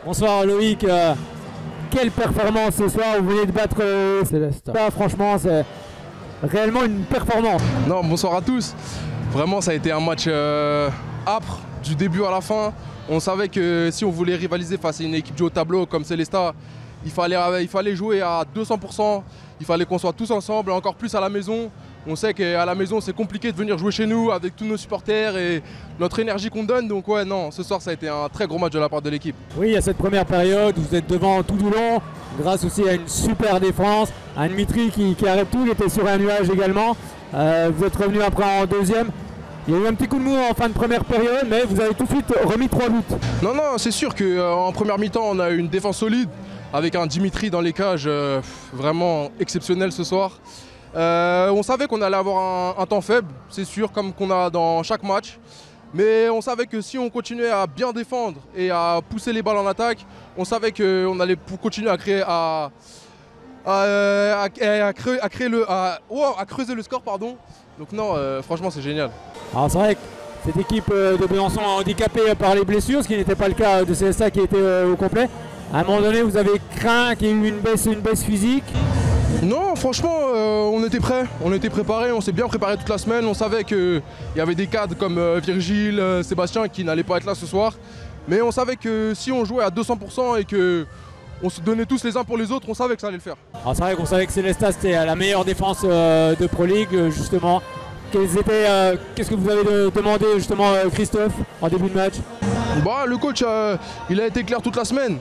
Bonsoir Loïc, quelle performance ce soir, vous venez de battre Céleste. Là, franchement c'est réellement une performance. Non, bonsoir à tous. Vraiment ça a été un match âpre du début à la fin. On savait que si on voulait rivaliser face à une équipe du haut tableau comme Célesta, il fallait jouer à 200%, il fallait qu'on soit tous ensemble, encore plus à la maison. On sait qu'à la maison c'est compliqué de venir jouer chez nous avec tous nos supporters et notre énergie qu'on donne. Donc ouais, non, ce soir ça a été un très gros match de la part de l'équipe. Oui, il y a cette première période, vous êtes devant tout du long, grâce aussi à une super défense, à Dmitri qui arrête tout, il était sur un nuage également. Vous êtes revenu après en deuxième. Il y a eu un petit coup de mou en fin de première période, mais vous avez tout de suite remis 3 buts. Non, non, c'est sûr qu'en première mi-temps, on a eu une défense solide, avec un Dmitri dans les cages vraiment exceptionnel ce soir. On savait qu'on allait avoir un temps faible, c'est sûr, comme qu'on a dans chaque match. Mais on savait que si on continuait à bien défendre et à pousser les balles en attaque, on savait qu'on allait continuer à créer, à creuser le score, pardon. Donc non, franchement c'est génial. Alors c'est vrai que cette équipe de Besançon est handicapée par les blessures, ce qui n'était pas le cas de CSA qui était au complet. À un moment donné, vous avez craint qu'il y ait eu une baisse physique? Non, franchement, on était prêts, on était préparés, on s'est bien préparé toute la semaine. On savait qu'il y avait des cadres comme Virgile, Sébastien qui n'allaient pas être là ce soir. Mais on savait que si on jouait à 200% et qu'on se donnait tous les uns pour les autres, on savait que ça allait le faire. Alors c'est vrai qu'on savait que Célesta c'était la meilleure défense de Pro League, justement. Qu'est-ce que vous avez demandé justement Christophe en début de match? Bah, le coach il a été clair toute la semaine.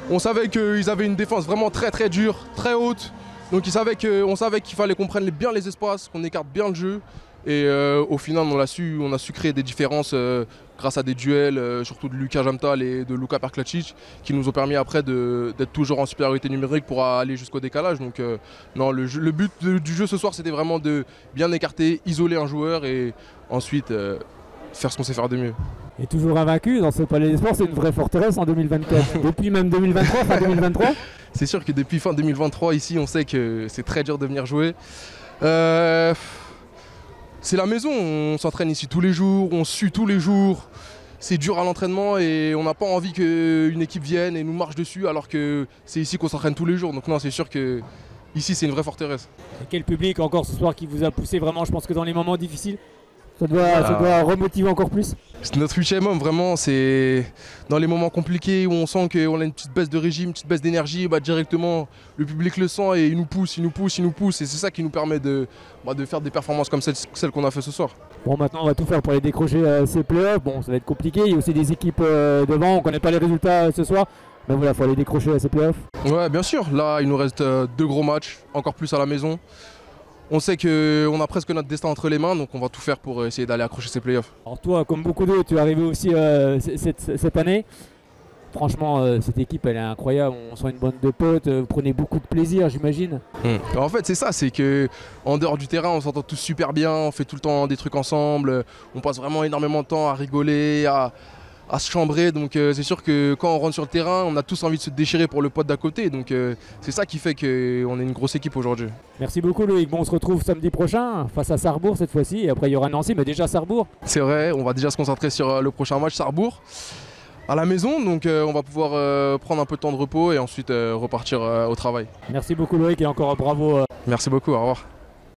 On savait qu'ils avaient une défense vraiment très dure, très haute. Donc on savait qu'il fallait qu'on prenne bien les espaces, qu'on écarte bien le jeu. Et au final on a su créer des différences grâce à des duels, surtout de Lucas Jamtal et de Luka Perklacic, qui nous ont permis après d'être toujours en supériorité numérique pour aller jusqu'au décalage. Donc non, le but du jeu ce soir c'était vraiment de bien écarter, isoler un joueur et ensuite faire ce qu'on sait faire de mieux. Et toujours invaincu dans ce Palais des Sports, c'est une vraie forteresse en 2024. Depuis même 2023, fin 2023. C'est sûr que depuis fin 2023 ici on sait que c'est très dur de venir jouer. C'est la maison, on s'entraîne ici tous les jours, on sue tous les jours. C'est dur à l'entraînement et on n'a pas envie qu'une équipe vienne et nous marche dessus alors que c'est ici qu'on s'entraîne tous les jours. Donc non, c'est sûr que ici c'est une vraie forteresse. Et quel public encore ce soir qui vous a poussé vraiment, je pense que dans les moments difficiles, ça doit remotiver encore plus. C'est notre 8e homme, vraiment, c'est dans les moments compliqués où on sent qu'on a une petite baisse de régime, une petite baisse d'énergie, bah, directement le public le sent et il nous pousse et c'est ça qui nous permet de faire des performances comme celle qu'on a fait ce soir. Bon, maintenant on va tout faire pour aller décrocher ces playoffs. Bon, ça va être compliqué, il y a aussi des équipes devant, on ne connaît pas les résultats ce soir. Mais voilà, il faut aller décrocher ces playoffs. Ouais, bien sûr, là il nous reste 2 gros matchs, encore plus à la maison. On sait qu'on a presque notre destin entre les mains, donc on va tout faire pour essayer d'aller accrocher ces playoffs. Alors toi, comme beaucoup d'autres, tu es arrivé aussi cette année. Franchement, cette équipe, elle est incroyable. On sent une bande de potes, vous prenez beaucoup de plaisir, j'imagine. En fait, c'est ça, c'est qu'en dehors du terrain, on s'entend tous super bien, on fait tout le temps des trucs ensemble, on passe vraiment énormément de temps à rigoler, à se chambrer. Donc c'est sûr que quand on rentre sur le terrain, on a tous envie de se déchirer pour le pote d'à côté. Donc c'est ça qui fait qu'on est une grosse équipe aujourd'hui. Merci beaucoup Loïc. Bon, on se retrouve samedi prochain face à Sarrebourg cette fois-ci. Et après il y aura Nancy, mais déjà Sarrebourg. C'est vrai, on va déjà se concentrer sur le prochain match, Sarrebourg, à la maison. Donc on va pouvoir prendre un peu de temps de repos et ensuite repartir au travail. Merci beaucoup Loïc et encore bravo. Merci beaucoup, au revoir.